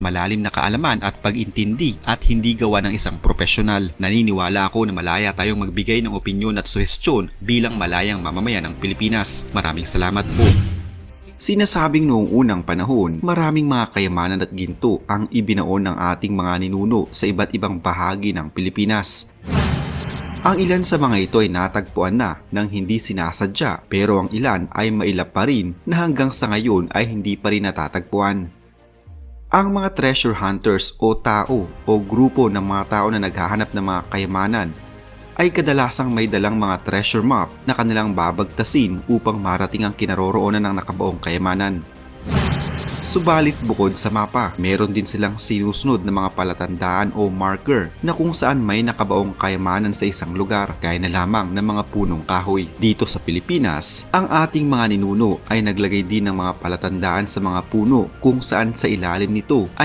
malalim na kaalaman at pag-intindi at hindi gawa ng isang profesional. Naniniwala ako na malaya tayong magbigay ng opinyon at suhestyon bilang malayang mamamayan ng Pilipinas. Maraming salamat po. Sinasabing noong unang panahon, maraming mga kayamanan at ginto ang ibinaon ng ating mga ninuno sa iba't ibang bahagi ng Pilipinas. Ang ilan sa mga ito ay natagpuan na ng hindi sinasadya, pero ang ilan ay mailap pa rin na hanggang sa ngayon ay hindi pa rin natatagpuan. Ang mga treasure hunters o tao o grupo ng mga tao na naghahanap ng mga kayamanan ay kadalasang may dalang mga treasure map na kanilang babagtasin upang marating ang kinaroroonan ng nakabaong kayamanan. Subalit bukod sa mapa, meron din silang sinusunod na mga palatandaan o marker na kung saan may nakabaong kayamanan sa isang lugar, gaya na lamang ng mga punong kahoy. Dito sa Pilipinas, ang ating mga ninuno ay naglagay din ng mga palatandaan sa mga puno kung saan sa ilalim nito ay